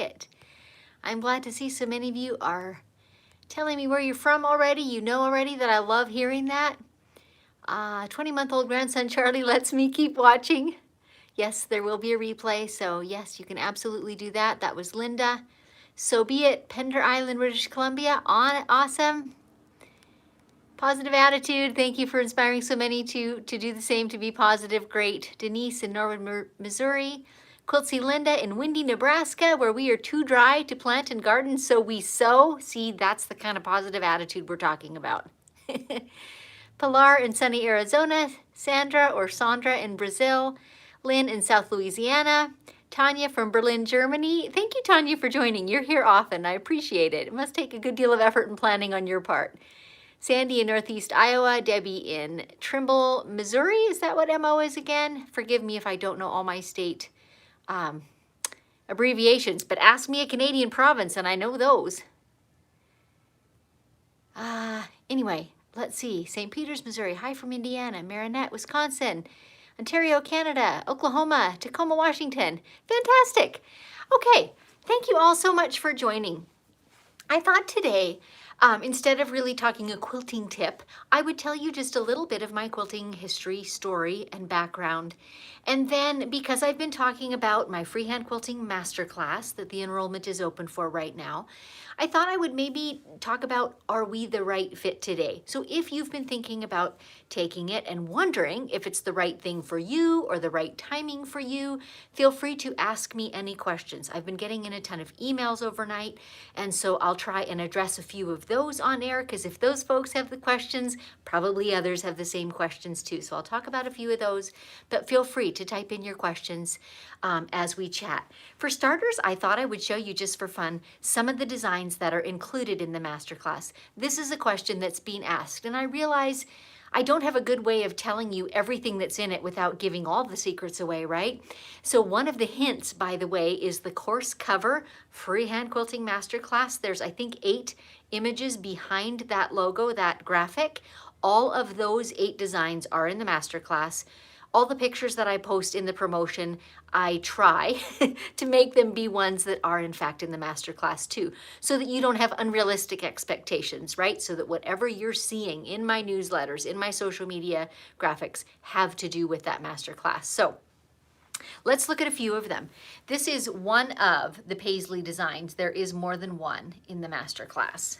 it. I'm glad to see so many of you are telling me where you're from already. You know already that I love hearing that. 20-month-old grandson Charlie lets me keep watching. Yes, there will be a replay, so yes, you can absolutely do that. That was Linda. So be it. Pender Island, British Columbia. Awesome. Positive attitude. Thank you for inspiring so many to do the same, to be positive. Great. Denise in Norwood, Missouri. Quiltsy Linda in Windy, Nebraska, where we are too dry to plant and garden, so we sow. See, that's the kind of positive attitude we're talking about. Pilar in sunny Arizona. Sandra or Sandra in Brazil. Lynn in South Louisiana. Tanya from Berlin, Germany. Thank you, Tanya, for joining. You're here often. I appreciate it. It must take a good deal of effort and planning on your part. Sandy in Northeast Iowa, Debbie in Trimble, Missouri. Is that what MO is again? Forgive me if I don't know all my state abbreviations, but ask me a Canadian province and I know those. Anyway, let's see. St. Peters, Missouri. Hi from Indiana. Marinette, Wisconsin. Ontario, Canada. Oklahoma. Tacoma, Washington. Fantastic. Okay, thank you all so much for joining. I thought today, instead of really talking a quilting tip, I would tell you just a little bit of my quilting history, story, and background. And then, because I've been talking about my Freehand Quilting Masterclass that the enrollment is open for right now, I thought I would maybe talk about, are we the right fit today? So if you've been thinking about taking it and wondering if it's the right thing for you or the right timing for you, feel free to ask me any questions. I've been getting in a ton of emails overnight, and so I'll try and address a few of those on air, because if those folks have the questions, probably others have the same questions too. So I'll talk about a few of those, but feel free to type in your questions as we chat. For starters, I thought I would show you, just for fun, some of the designs that are included in the masterclass. This is a question that's being asked, and I realize I don't have a good way of telling you everything that's in it without giving all the secrets away, right? So one of the hints, by the way, is the course cover, Freehand Quilting Masterclass. There's, I think, 8 images behind that logo, that graphic. All of those 8 designs are in the masterclass. All the pictures that I post in the promotion, I try to make them be ones that are in fact in the masterclass too, so that you don't have unrealistic expectations, right? So that whatever you're seeing in my newsletters, in my social media graphics, have to do with that masterclass. So let's look at a few of them. This is one of the Paisley designs. There is more than one in the masterclass.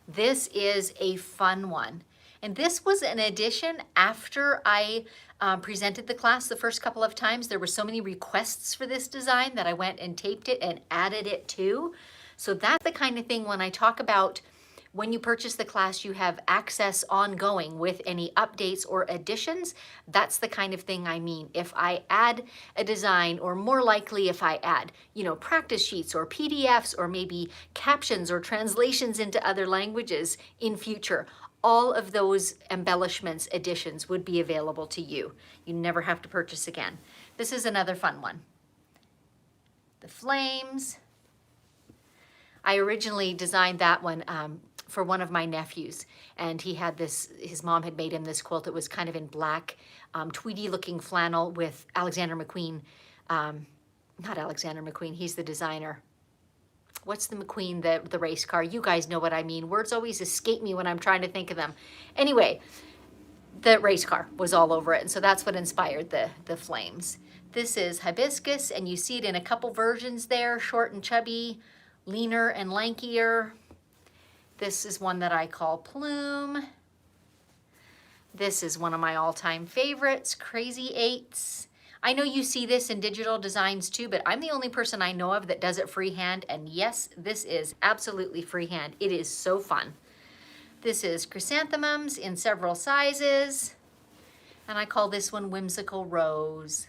This is a fun one. And this was an addition after I presented the class the first couple of times. There were so many requests for this design that I went and taped it and added it to. So that's the kind of thing, when I talk about when you purchase the class, you have access ongoing with any updates or additions. That's the kind of thing I mean. If I add a design, or more likely if I add, practice sheets or PDFs or maybe captions or translations into other languages in future, all of those embellishments, additions would be available to you. You never have to purchase again. This is another fun one. The flames. I originally designed that one for one of my nephews, and he had this, his mom had made him this quilt. It was kind of in black, tweedy looking flannel with Alexander McQueen, not Alexander McQueen, he's the designer. What's the McQueen, the race car? You guys know what I mean. Words always escape me when I'm trying to think of them. Anyway, the race car was all over it, and so that's what inspired the flames. This is hibiscus, and you see it in a couple versions there, short and chubby, leaner and lankier. This is one that I call plume. This is one of my all-time favorites, Crazy Eights. I know you see this in digital designs too, but I'm the only person I know of that does it freehand, and yes, this is absolutely freehand. It is so fun. This is chrysanthemums in several sizes, and I call this one Whimsical Rose.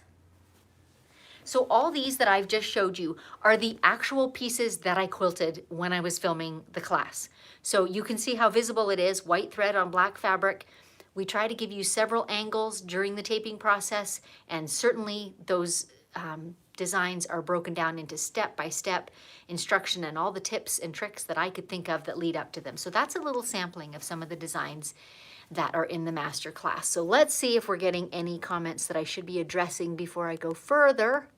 So all these that I've just showed you are the actual pieces that I quilted when I was filming the class. So you can see how visible it is, white thread on black fabric. We try to give you several angles during the taping process, and certainly those designs are broken down into step-by-step instruction and all the tips and tricks that I could think of that lead up to them. So that's a little sampling of some of the designs that are in the master class. So let's see if we're getting any comments that I should be addressing before I go further.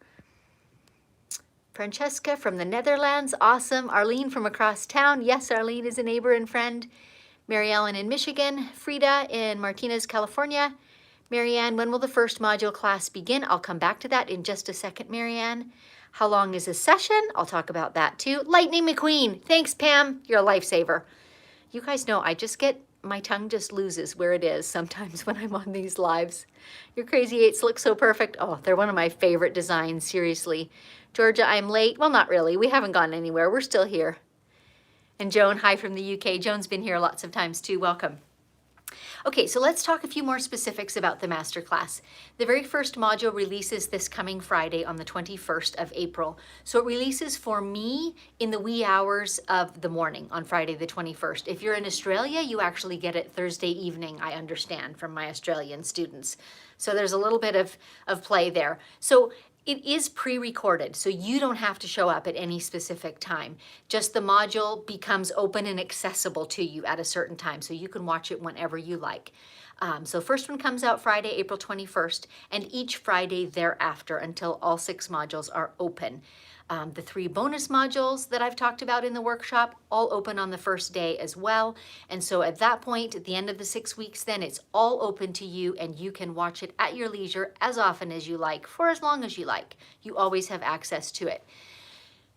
Francesca from the Netherlands, awesome. Arlene from across town, yes, Arlene is a neighbor and friend. Mary Ellen in Michigan, Frida in Martinez, California. Marianne, when will the first module class begin? I'll come back to that in just a second, Marianne. How long is a session? I'll talk about that too. Lightning McQueen, thanks Pam, you're a lifesaver. You guys know my tongue just loses where it is sometimes when I'm on these lives. Your Crazy Eights look so perfect. Oh, they're one of my favorite designs, seriously. Georgia, I'm late. Well, not really. We haven't gone anywhere. We're still here. And Joan, hi from the UK. Joan's been here lots of times too. Welcome. Okay, so let's talk a few more specifics about the masterclass. The very first module releases this coming Friday on the 21st of April. So it releases for me in the wee hours of the morning on Friday the 21st. If you're in Australia, you actually get it Thursday evening, I understand, from my Australian students. So there's a little bit of play there. So it is pre-recorded, so you don't have to show up at any specific time. Just the module becomes open and accessible to you at a certain time, so you can watch it whenever you like. So first one comes out Friday, April 21st, and each Friday thereafter until all 6 modules are open. The 3 bonus modules that I've talked about in the workshop all open on the first day as well. And so at that point, at the end of the 6 weeks, then it's all open to you and you can watch it at your leisure as often as you like, for as long as you like. You always have access to it.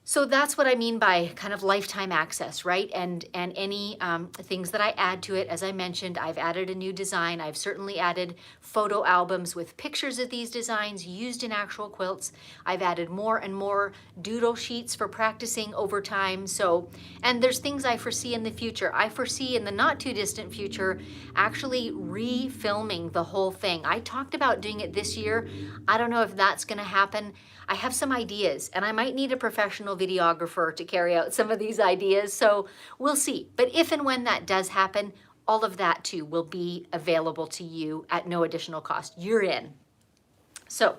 So that's what I mean by kind of lifetime access, right? And any things that I add to it, as I mentioned, I've added a new design. I've certainly added photo albums with pictures of these designs used in actual quilts. I've added more and more doodle sheets for practicing over time. So, and there's things I foresee in the future. I foresee in the not too distant future actually re-filming the whole thing. I talked about doing it this year. I don't know if that's going to happen. I have some ideas and I might need a professional videographer to carry out some of these ideas, so we'll see. But if and when that does happen, all of that too will be available to you at no additional cost. You're in. So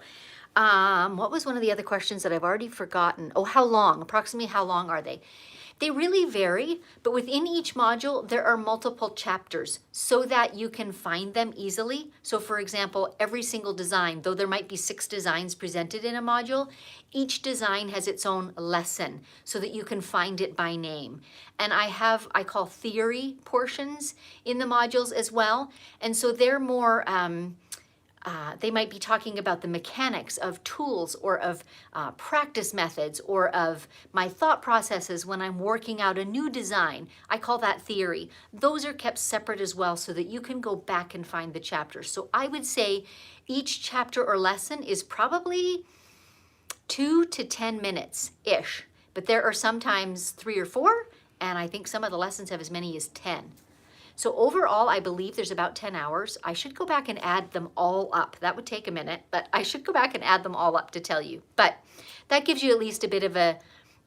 what was one of the other questions that I've already forgotten? Oh, how long? Approximately how long are they? They really vary, but within each module, there are multiple chapters so that you can find them easily. So for example, every single design, though there might be 6 designs presented in a module, each design has its own lesson so that you can find it by name. And I call theory portions in the modules as well. And so they're more, they might be talking about the mechanics of tools or of practice methods or of my thought processes when I'm working out a new design. I call that theory. Those are kept separate as well so that you can go back and find the chapters. So I would say each chapter or lesson is probably 2 to 10 minutes-ish, but there are sometimes 3 or 4, and I think some of the lessons have as many as 10. So overall, I believe there's about 10 hours. I should go back and add them all up. That would take a minute, but I should go back and add them all up to tell you. But that gives you at least a bit of a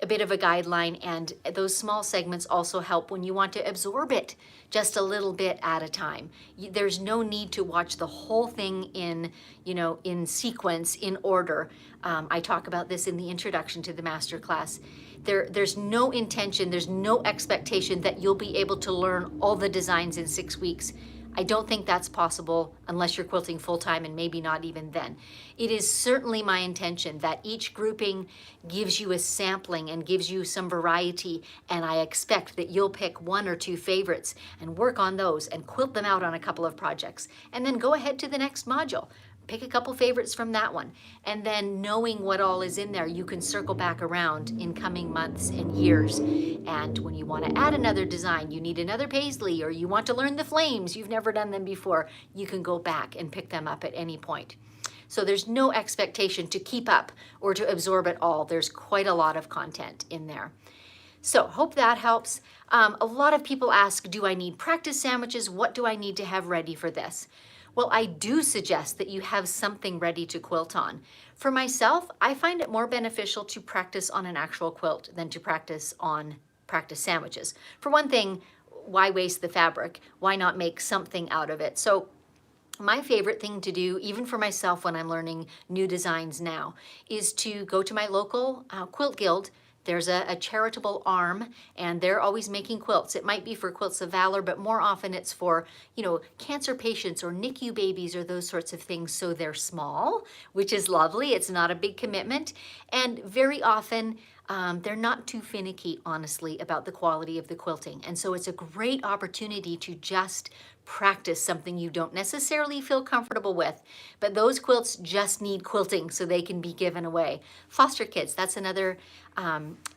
guideline, and those small segments also help when you want to absorb it just a little bit at a time. There's no need to watch the whole thing in sequence, in order. I talk about this in the introduction to the masterclass. There's no intention, there's no expectation that you'll be able to learn all the designs in 6 weeks. I don't think that's possible unless you're quilting full-time, and maybe not even then. It is certainly my intention that each grouping gives you a sampling and gives you some variety, and I expect that you'll pick 1 or 2 favorites and work on those and quilt them out on a couple of projects, and then go ahead to the next module. Pick a couple favorites from that one, and then knowing what all is in there, you can circle back around in coming months and years. And when you want to add another design, you need another paisley, or you want to learn the flames, you've never done them before, you can go back and pick them up at any point. So there's no expectation to keep up or to absorb it all. There's quite a lot of content in there. So hope that helps. A lot of people ask, do I need practice sandwiches? What do I need to have ready for this? Well, I do suggest that you have something ready to quilt on. For myself, I find it more beneficial to practice on an actual quilt than to practice on practice sandwiches. For one thing, why waste the fabric? Why not make something out of it? So my favorite thing to do, even for myself when I'm learning new designs now, is to go to my local quilt guild, There's a charitable arm, and they're always making quilts. It might be for Quilts of Valor, but more often it's for, cancer patients or NICU babies or those sorts of things. So they're small, which is lovely. It's not a big commitment. And very often, they're not too finicky, honestly, about the quality of the quilting. And so it's a great opportunity to just practice something you don't necessarily feel comfortable with, but those quilts just need quilting so they can be given away. Foster kids, that's another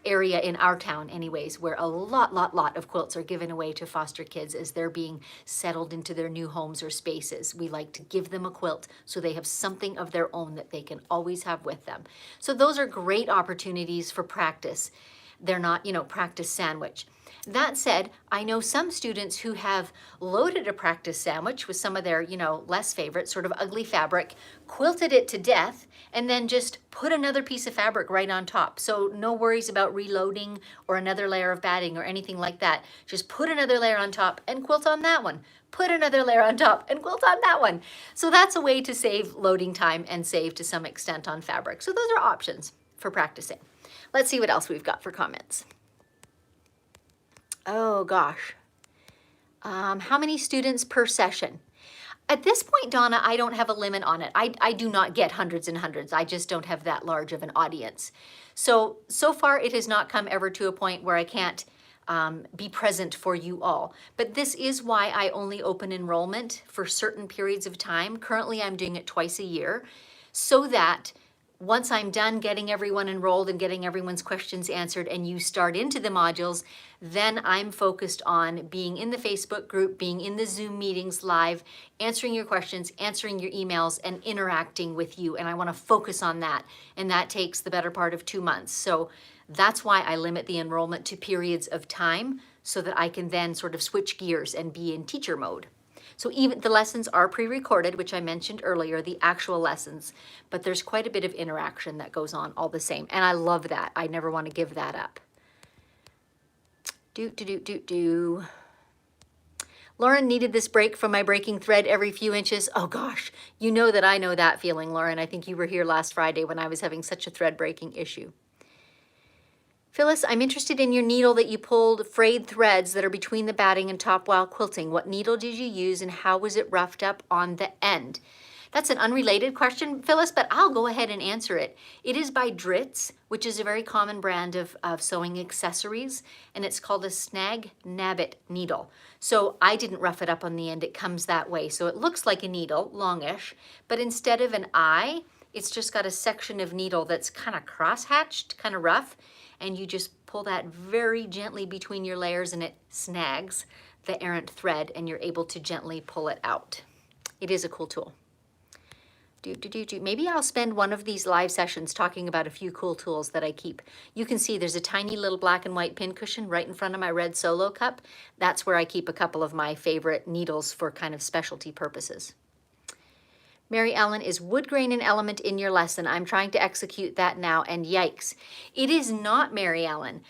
area in our town anyways, where a lot of quilts are given away to foster kids as they're being settled into their new homes or spaces. We like to give them a quilt so they have something of their own that they can always have with them. So those are great opportunities for practice. They're not, practice sandwich. That said, I know some students who have loaded a practice sandwich with some of their, less favorite sort of ugly fabric, quilted it to death, and then just put another piece of fabric right on top. So no worries about reloading or another layer of batting or anything like that. Just put another layer on top and quilt on that one. Put another layer on top and quilt on that one. So that's a way to save loading time and save to some extent on fabric. So those are options for practicing. Let's see what else we've got for comments. Oh gosh. How many students per session? At this point, Donna, I don't have a limit on it. I do not get hundreds and hundreds. I just don't have that large of an audience. So far it has not come ever to a point where I can't be present for you all. But this is why I only open enrollment for certain periods of time. Currently, I'm doing it twice a year so that once I'm done getting everyone enrolled and getting everyone's questions answered and you start into the modules, then I'm focused on being in the Facebook group, being in the Zoom meetings live, answering your questions, answering your emails, and interacting with you. And I want to focus on that. And that takes the better part of 2 months. So that's why I limit the enrollment to periods of time so that I can then sort of switch gears and be in teacher mode. So even the lessons are pre-recorded, which I mentioned earlier, the actual lessons, but there's quite a bit of interaction that goes on all the same. And I love that. I never want to give that up. Lauren needed this break from my breaking thread every few inches. Oh gosh, you know that I know that feeling, Lauren. I think you were here last Friday when I was having such a thread breaking issue. Phyllis, I'm interested in your needle that you pulled frayed threads that are between the batting and top while quilting. What needle did you use and how was it roughed up on the end? That's an unrelated question, Phyllis, but I'll go ahead and answer it. It is by Dritz, which is a very common brand of sewing accessories, and it's called a snag nabbit needle. So I didn't rough it up on the end. It comes that way. So it looks like a needle, longish, but instead of an eye, it's just got a section of needle that's kind of cross-hatched, kind of rough, and you just pull that very gently between your layers and it snags the errant thread and you're able to gently pull it out. It is a cool tool. Maybe I'll spend one of these live sessions talking about a few cool tools that I keep. You can see there's a tiny little black and white pincushion right in front of my red solo cup. That's where I keep a couple of my favorite needles for kind of specialty purposes. Mary Ellen, is wood grain an element in your lesson? I'm trying to execute that now, and yikes. It is not, Mary Ellen.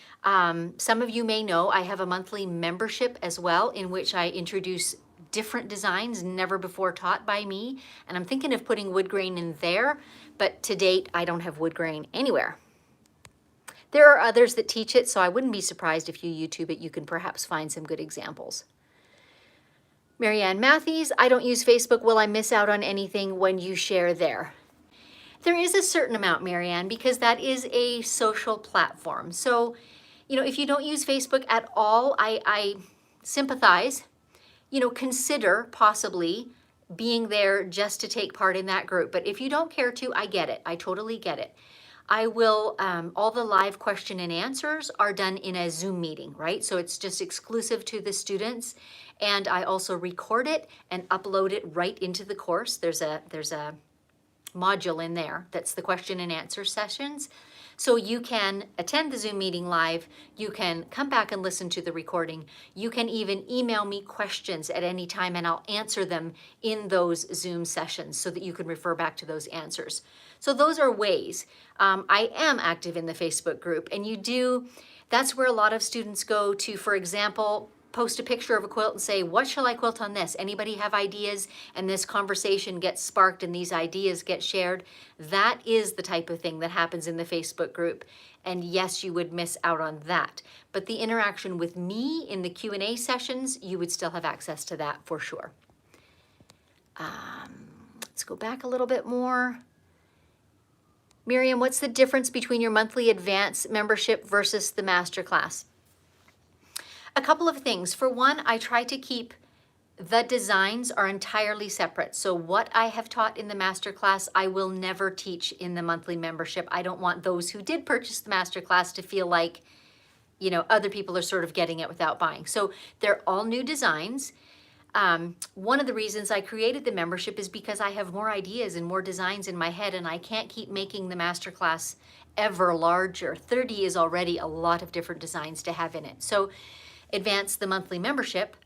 Some of you may know I have a monthly membership as well in which I introduce different designs never before taught by me, and I'm thinking of putting wood grain in there, but to date, I don't have wood grain anywhere. There are others that teach it, so I wouldn't be surprised if you YouTube it. You can perhaps find some good examples. Marianne Matthews, I don't use Facebook. Will I miss out on anything when you share there? There is a certain amount, Marianne, because that is a social platform. So, if you don't use Facebook at all, I sympathize. Consider possibly being there just to take part in that group. But if you don't care to, I get it. I totally get it. I will, all the live question and answers are done in a Zoom meeting, right? So it's just exclusive to the students. And I also record it and upload it right into the course. There's a module in there that's the question and answer sessions. So you can attend the Zoom meeting live. You can come back and listen to the recording. You can even email me questions at any time and I'll answer them in those Zoom sessions so that you can refer back to those answers. So those are ways. I am active in the Facebook group, and that's where a lot of students go to, for example, post a picture of a quilt and say, what shall I quilt on this? Anybody have ideas? And this conversation gets sparked and these ideas get shared. That is the type of thing that happens in the Facebook group. And yes, you would miss out on that. But the interaction with me in the Q&A sessions, you would still have access to that for sure. Let's go back a little bit more. Miriam, what's the difference between your monthly advance membership versus the masterclass? A couple of things. For one, I try to keep the designs are entirely separate. So what I have taught in the masterclass, I will never teach in the monthly membership. I don't want those who did purchase the masterclass to feel like, you know, other people are sort of getting it without buying. So they're all new designs. One of the reasons I created the membership is because I have more ideas and more designs in my head, and I can't keep making the masterclass ever larger. 30 is already a lot of different designs to have in it. So Advance, the monthly membership,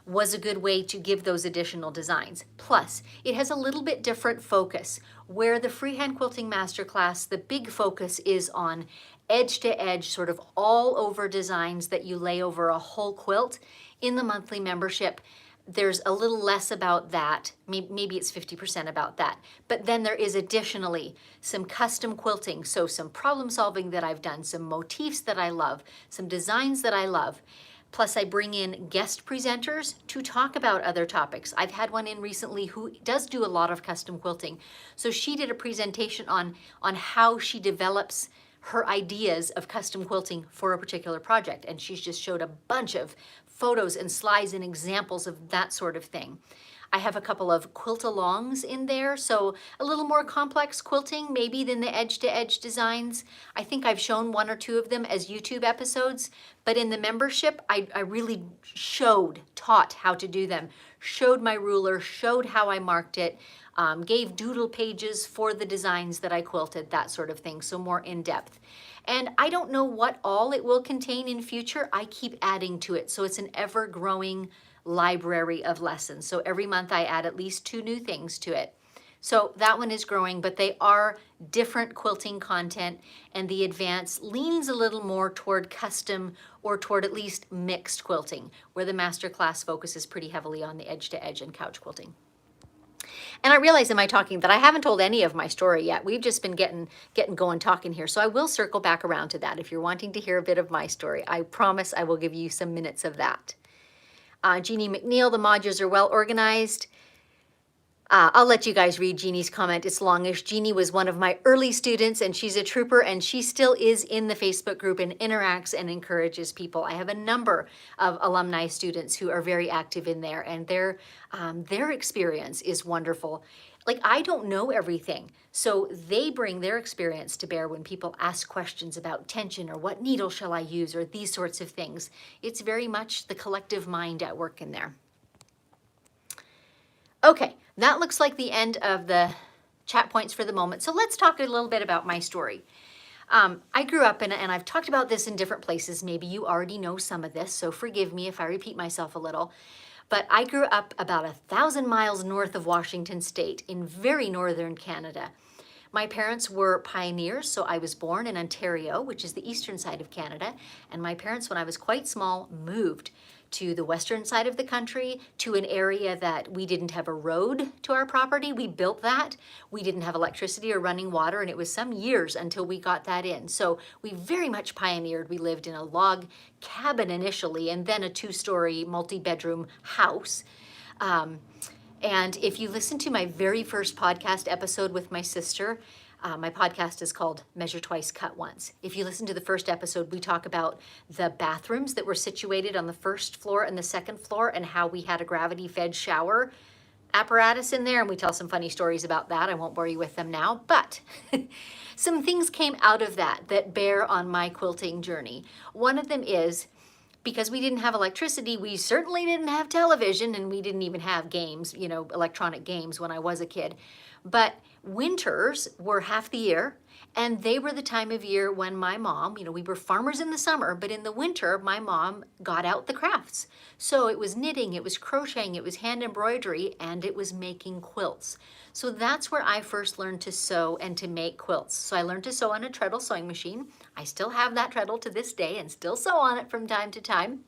was a good way to give those additional designs. Plus, it has a little bit different focus. Where the Freehand Quilting Masterclass, the big focus is on edge-to-edge, sort of all-over designs that you lay over a whole quilt. In the monthly membership, there's a little less about that. Maybe it's 50% about that. But then there is additionally some custom quilting, so some problem solving that I've done, some motifs that I love, some designs that I love. Plus I bring in guest presenters to talk about other topics. I've had one in recently who does do a lot of custom quilting. So she did a presentation on how she develops her ideas of custom quilting for a particular project. And she's just showed a bunch of photos and slides and examples of that sort of thing. I have a couple of quilt-alongs in there, so a little more complex quilting maybe than the edge-to-edge designs. I think I've shown one or two of them as YouTube episodes, but in the membership, I really taught how to do them, showed my ruler, showed how I marked it, gave doodle pages for the designs that I quilted, that sort of thing, so more in-depth. And I don't know what all it will contain in future. I keep adding to it, so it's an ever-growing library of lessons. So every month I add at least 2 new things to it. So that one is growing, but they are different quilting content, and the Advance leans a little more toward custom or toward at least mixed quilting, where the Masterclass focuses pretty heavily on the edge-to-edge and couch quilting. And I realize in my talking that I haven't told any of my story yet. We've just been getting going talking here. So I will circle back around to that. If you're wanting to hear a bit of my story, I promise I will give you some minutes of that. Jeannie McNeil, the modules are well organized. I'll let you guys read Jeannie's comment. It's longish. Jeannie was one of my early students, and she's a trooper, and she still is in the Facebook group and interacts and encourages people. I have a number of alumni students who are very active in there, and their experience is wonderful. Like, I don't know everything, so they bring their experience to bear when people ask questions about tension or what needle shall I use or these sorts of things. It's very much the collective mind at work in there. Okay, that looks like the end of the chat points for the moment. So let's talk a little bit about my story. I grew up, and I've talked about this in different places. Maybe you already know some of this, so forgive me if I repeat myself a little. But I grew up about 1,000 miles north of Washington State in very northern Canada. My parents were pioneers, so I was born in Ontario, which is the eastern side of Canada. And my parents, when I was quite small, moved to the western side of the country, to an area that we didn't have a road to our property. We built that. We didn't have electricity or running water, and it was some years until we got that in. So we very much pioneered. We lived in a log cabin initially, and then a 2-story multi-bedroom house. And if you listen to my very first podcast episode with my sister, my podcast is called Measure Twice, Cut Once. If you listen to the first episode, we talk about the bathrooms that were situated on the first floor and the second floor and how we had a gravity-fed shower apparatus in there, and we tell some funny stories about that. I won't bore you with them now, but some things came out of that bear on my quilting journey. One of them is, because we didn't have electricity, we certainly didn't have television, and we didn't even have games, you know, electronic games when I was a kid. But winters were half the year, and they were the time of year when my mom, you know, we were farmers in the summer, but in the winter, my mom got out the crafts. So it was knitting, it was crocheting, it was hand embroidery, and it was making quilts. So that's where I first learned to sew and to make quilts. So I learned to sew on a treadle sewing machine. I still have that treadle to this day and still sew on it from time to time.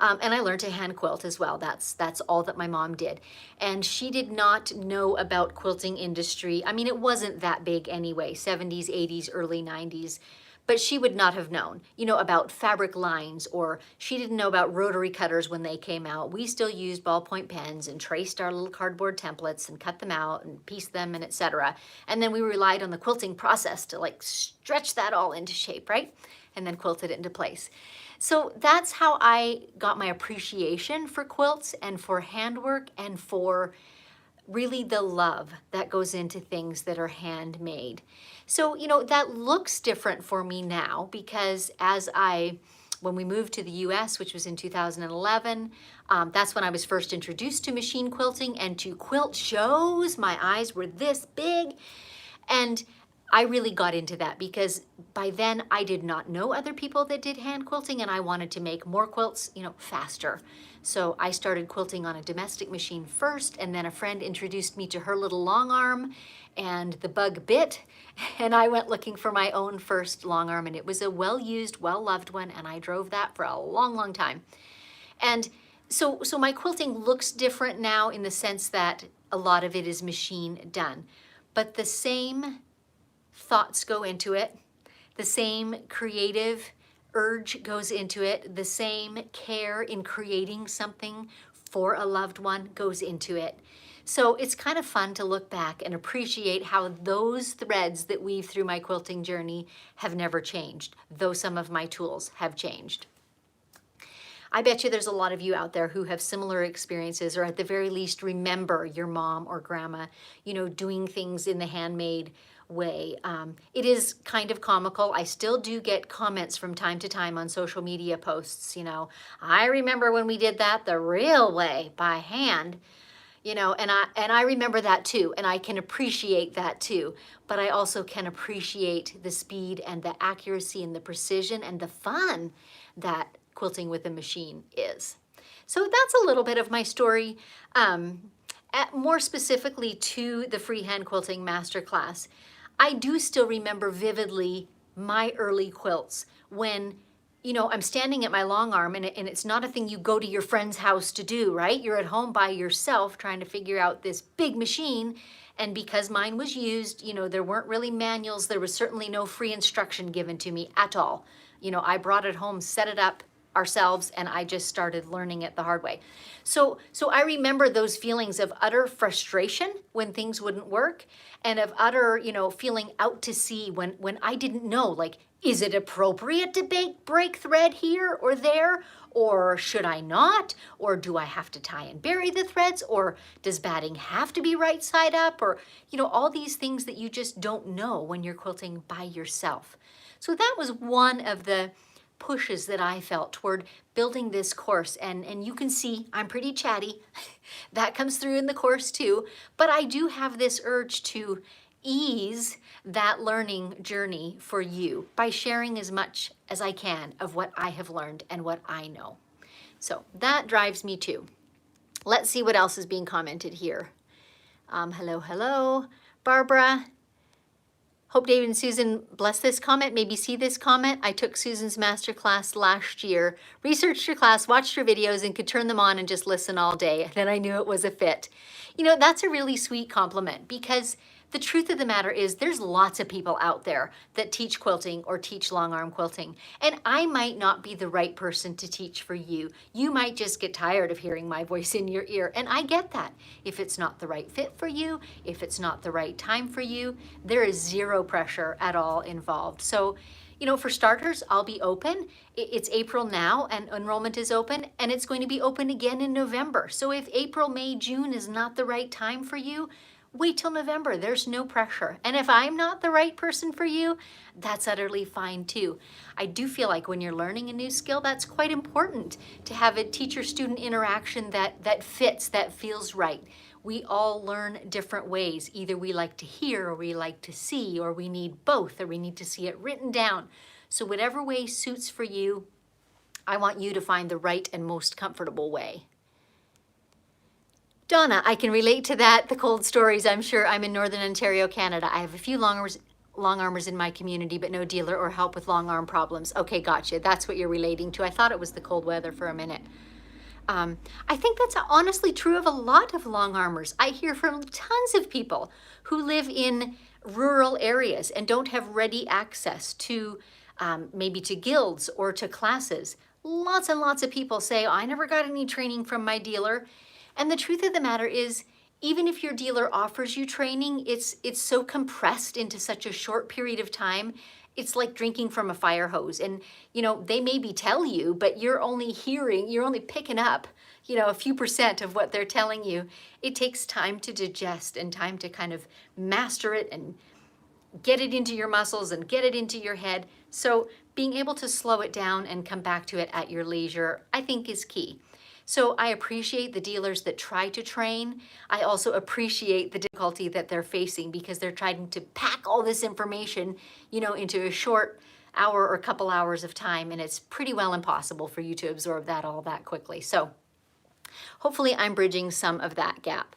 And I learned to hand quilt as well. That's all that my mom did. And she did not know about quilting industry. I mean, it wasn't that big anyway, 70s, 80s, early 90s. But she would not have known, about fabric lines, or she didn't know about rotary cutters when they came out. We still used ballpoint pens and traced our little cardboard templates and cut them out and pieced them and etc. And then we relied on the quilting process to like stretch that all into shape, right? And then quilted it into place. So that's how I got my appreciation for quilts and for handwork and for really the love that goes into things that are handmade. So, that looks different for me now because when we moved to the US, which was in 2011, that's when I was first introduced to machine quilting and to quilt shows. My eyes were this big. And I really got into that because by then I did not know other people that did hand quilting and I wanted to make more quilts, faster. So I started quilting on a domestic machine first, and then a friend introduced me to her little long arm and the bug bit, and I went looking for my own first long arm, and it was a well-used, well-loved one, and I drove that for a long, long time. And so my quilting looks different now in the sense that a lot of it is machine done, but the same thoughts go into it, the same creative urge goes into it, the same care in creating something for a loved one goes into it. So it's kind of fun to look back and appreciate how those threads that weave through my quilting journey have never changed, though some of my tools have changed. I bet you there's a lot of you out there who have similar experiences, or at the very least remember your mom or grandma, doing things in the handmade way. It is kind of comical. I still do get comments from time to time on social media posts, I remember when we did that the real way by hand, and I remember that too, and I can appreciate that too, but I also can appreciate the speed and the accuracy and the precision and the fun that quilting with a machine is. So that's a little bit of my story. More specifically to the Freehand Quilting Masterclass, I do still remember vividly my early quilts when, I'm standing at my long arm and it's not a thing you go to your friend's house to do, right? You're at home by yourself trying to figure out this big machine. And because mine was used, there weren't really manuals. There was certainly no free instruction given to me at all. I brought it home, set it up ourselves, and I just started learning it the hard way. So I remember those feelings of utter frustration when things wouldn't work, and of utter, feeling out to sea when I didn't know, like, is it appropriate to break thread here or there? Or should I not? Or do I have to tie and bury the threads? Or does batting have to be right side up? Or, all these things that you just don't know when you're quilting by yourself. So that was one of the pushes that I felt toward building this course. And you can see I'm pretty chatty. That comes through in the course too. But I do have this urge to ease that learning journey for you by sharing as much as I can of what I have learned and what I know. So that drives me too. Let's see what else is being commented here. Hello, Barbara. Hope David and Susan bless this comment, maybe see this comment. I took Susan's masterclass last year, researched her class, watched her videos, and could turn them on and just listen all day. Then I knew it was a fit. That's a really sweet compliment because the truth of the matter is there's lots of people out there that teach quilting or teach long arm quilting. And I might not be the right person to teach for you. You might just get tired of hearing my voice in your ear. And I get that. If it's not the right fit for you, if it's not the right time for you, there is zero pressure at all involved. So, for starters, I'll be open. It's April now and enrollment is open, and it's going to be open again in November. So if April, May, June is not the right time for you, wait till November. There's no pressure. And if I'm not the right person for you, that's utterly fine too. I do feel like when you're learning a new skill, that's quite important to have a teacher-student interaction that fits, that feels right. We all learn different ways. Either we like to hear or we like to see, or we need both, or we need to see it written down. So whatever way suits for you, I want you to find the right and most comfortable way. Donna, I can relate to that, the cold stories. I'm sure. I'm in Northern Ontario, Canada. I have a few long armers in my community, but no dealer or help with long arm problems. Okay, gotcha. That's what you're relating to. I thought it was the cold weather for a minute. I think that's honestly true of a lot of long armors. I hear from tons of people who live in rural areas and don't have ready access to maybe to guilds or to classes. Lots and lots of people say, oh, I never got any training from my dealer. And the truth of the matter is, even if your dealer offers you training, it's so compressed into such a short period of time. It's like drinking from a fire hose. And, you know, they maybe tell you, but you're only picking up, you know, a few percent of what they're telling you. It takes time to digest and time to kind of master it and get it into your muscles and get it into your head. So being able to slow it down and come back to it at your leisure, I think is key. So I appreciate the dealers that try to train. I also appreciate the difficulty that they're facing because they're trying to pack all this information, you know, into a short hour or couple hours of time, and it's pretty well impossible for you to absorb that all that quickly. So hopefully I'm bridging some of that gap.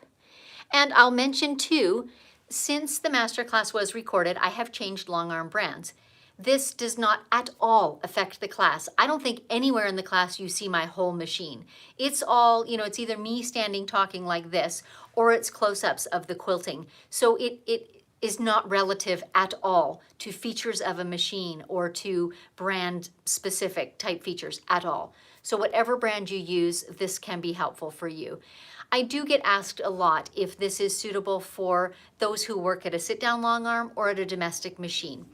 And I'll mention too, since the masterclass was recorded, I have changed long arm brands. This does not at all affect the class. I don't think anywhere in the class you see my whole machine. It's all, you know, it's either me standing talking like this or it's close-ups of the quilting. So it is not relative at all to features of a machine or to brand specific type features at all. So whatever brand you use, this can be helpful for you. I do get asked a lot if this is suitable for those who work at a sit-down long arm or at a domestic machine.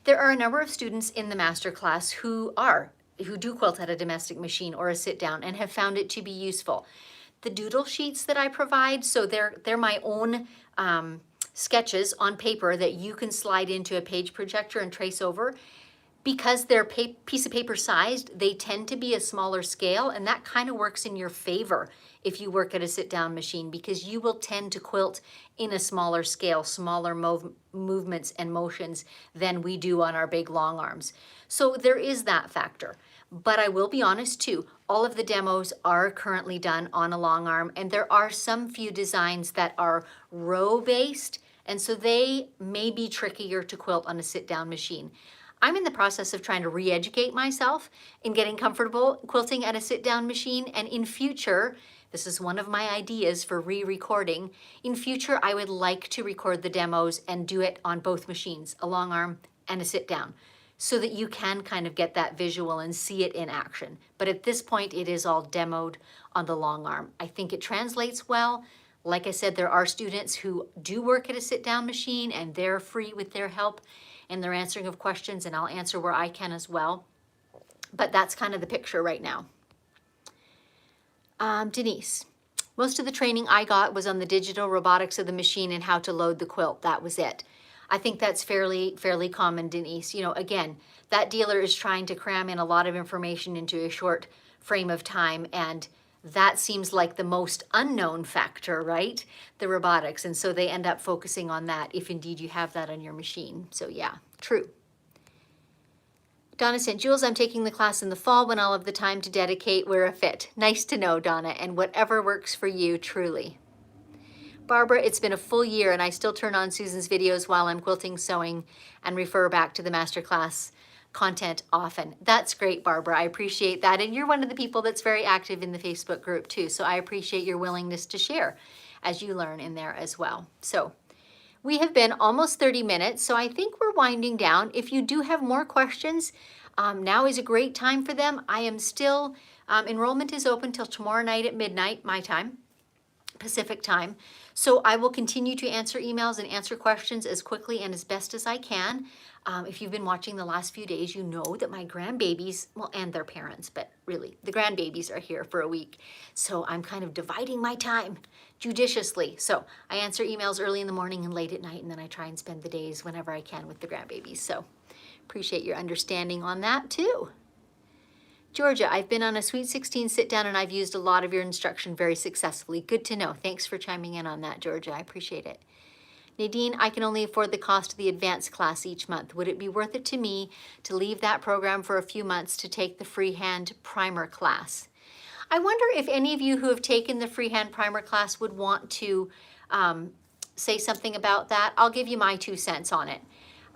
There are a number of students in the masterclass who do quilt at a domestic machine or a sit-down and have found it to be useful. The doodle sheets that I provide, so they're my own sketches on paper that you can slide into a page projector and trace over. Because they're piece of paper sized, they tend to be a smaller scale, and that kind of works in your favor if you work at a sit-down machine, because you will tend to quilt in a smaller scale, smaller movements and motions than we do on our big long arms. So there is that factor. But I will be honest too, all of the demos are currently done on a long arm, and there are some few designs that are row-based, and so they may be trickier to quilt on a sit-down machine. I'm in the process of trying to re-educate myself in getting comfortable quilting at a sit-down machine, and in future, this is one of my ideas for re-recording. In future, I would like to record the demos and do it on both machines, a long arm and a sit-down, so that you can kind of get that visual and see it in action. But at this point, it is all demoed on the long arm. I think it translates well. Like I said, there are students who do work at a sit-down machine and they're free with their help and their answering of questions, and I'll answer where I can as well. But that's kind of the picture right now. Denise, most of the training I got was on the digital robotics of the machine and how to load the quilt. That was it. I think that's fairly common, Denise. You know, again, that dealer is trying to cram in a lot of information into a short frame of time, and that seems like the most unknown factor, right? The robotics. And so they end up focusing on that if indeed you have that on your machine. So yeah, true. Donna sent, Jules, I'm taking the class in the fall when I'll have the time to dedicate where a fit. Nice to know, Donna, and whatever works for you, truly. Barbara, it's been a full year and I still turn on Susan's videos while I'm quilting, sewing, and refer back to the masterclass content often. That's great, Barbara. I appreciate that. And you're one of the people that's very active in the Facebook group too. So I appreciate your willingness to share as you learn in there as well. So we have been almost 30 minutes. So I think we're winding down. If you do have more questions, now is a great time for them. I am still, enrollment is open till tomorrow night at midnight, my time, Pacific time. So I will continue to answer emails and answer questions as quickly and as best as I can. If you've been watching the last few days, you know that my grandbabies, well, and their parents, but really the grandbabies are here for a week. So I'm kind of dividing my time judiciously. So I answer emails early in the morning and late at night, and then I try and spend the days whenever I can with the grandbabies. So appreciate your understanding on that too. Georgia, I've been on a Sweet 16 sit down and I've used a lot of your instruction very successfully. Good to know. Thanks for chiming in on that, Georgia. I appreciate it. Nadine, I can only afford the cost of the advanced class each month. Would it be worth it to me to leave that program for a few months to take the Freehand Primer class? I wonder if any of you who have taken the Freehand Primer class would want to say something about that. I'll give you my 2 cents on it.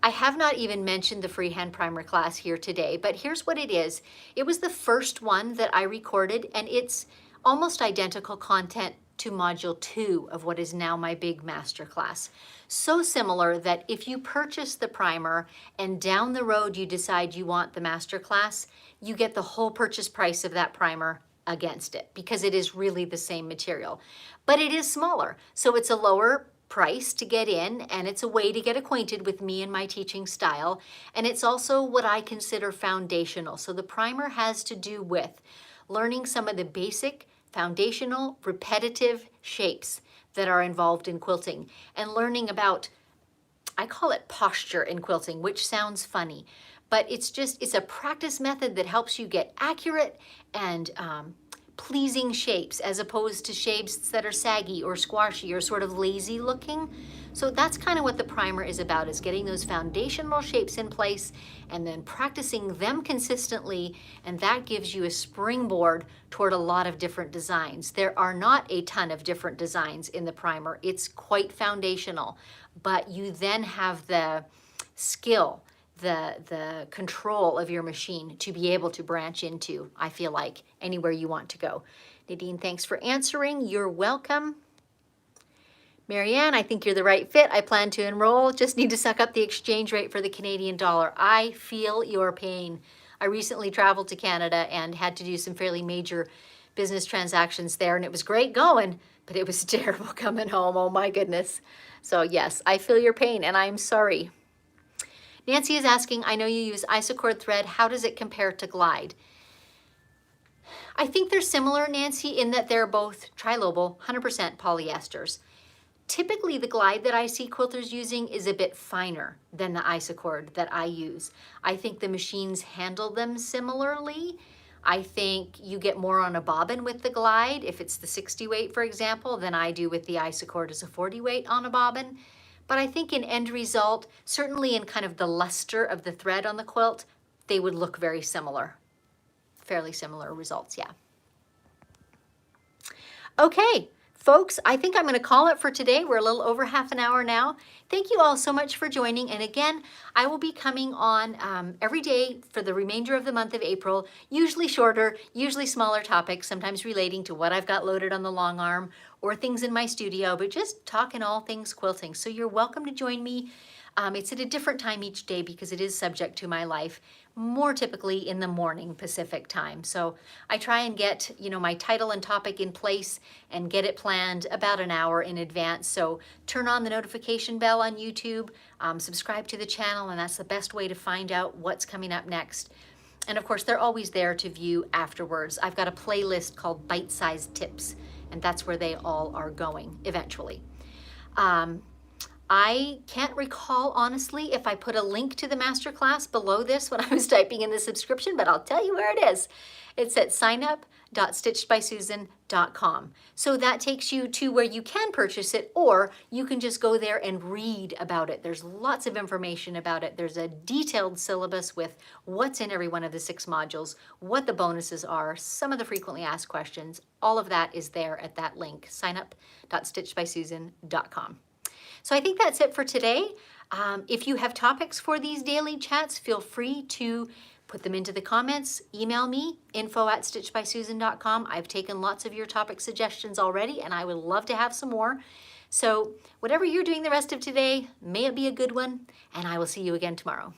I have not even mentioned the Freehand Primer class here today, but here's what it is. It was the first one that I recorded, and it's almost identical content to module 2 of what is now my big masterclass. So similar that if you purchase the primer and down the road you decide you want the masterclass, you get the whole purchase price of that primer against it because it is really the same material. But it is smaller, so it's a lower price to get in, and it's a way to get acquainted with me and my teaching style. And it's also what I consider foundational. So the primer has to do with learning some of the basic, foundational, repetitive shapes that are involved in quilting and learning about, I call it posture in quilting, which sounds funny, but it's a practice method that helps you get accurate and pleasing shapes as opposed to shapes that are saggy or squashy or sort of lazy looking. So that's kind of what the primer is about, is getting those foundational shapes in place and then practicing them consistently, and that gives you a springboard toward a lot of different designs. There are not a ton of different designs in the primer. It's quite foundational, but you then have the skill, the control of your machine to be able to branch into, I feel like, anywhere you want to go. Nadine, thanks for answering. You're welcome. Marianne, I think you're the right fit. I plan to enroll. Just need to suck up the exchange rate for the Canadian dollar. I feel your pain. I recently traveled to Canada and had to do some fairly major business transactions there, and it was great going, but it was terrible coming home. Oh my goodness. So yes, I feel your pain, and I'm sorry. Nancy is asking, I know you use isocord thread. How does it compare to glide? I think they're similar, Nancy, in that they're both trilobal, 100% polyesters. Typically, the glide that I see quilters using is a bit finer than the isocord that I use. I think the machines handle them similarly. I think you get more on a bobbin with the glide, if it's the 60 weight, for example, than I do with the isocord as a 40 weight on a bobbin. But I think in end result, certainly in kind of the luster of the thread on the quilt, they would look very similar. Fairly similar results, yeah. Okay. Folks, I think I'm going to call it for today. We're a little over half an hour now. Thank you all so much for joining. And again, I will be coming on every day for the remainder of the month of April, usually shorter, usually smaller topics, sometimes relating to what I've got loaded on the long arm or things in my studio, but just talking all things quilting. So you're welcome to join me. It's at a different time each day because it is subject to my life, more typically in the morning Pacific time. So I try and get, my title and topic in place and get it planned about an hour in advance. So turn on the notification bell on YouTube, subscribe to the channel, and that's the best way to find out what's coming up next. And of course, they're always there to view afterwards. I've got a playlist called Bite-Sized Tips, and that's where they all are going eventually. I can't recall, honestly, if I put a link to the masterclass below this when I was typing in the subscription, but I'll tell you where it is. It's at signup.stitchedbysusan.com. So that takes you to where you can purchase it, or you can just go there and read about it. There's lots of information about it. There's a detailed syllabus with what's in every one of the 6 modules, what the bonuses are, some of the frequently asked questions. All of that is there at that link, signup.stitchedbysusan.com. So I think that's it for today. If you have topics for these daily chats, feel free to put them into the comments. Email me, info@stitchedbysusan.com. I've taken lots of your topic suggestions already, and I would love to have some more. So whatever you're doing the rest of today, may it be a good one, and I will see you again tomorrow.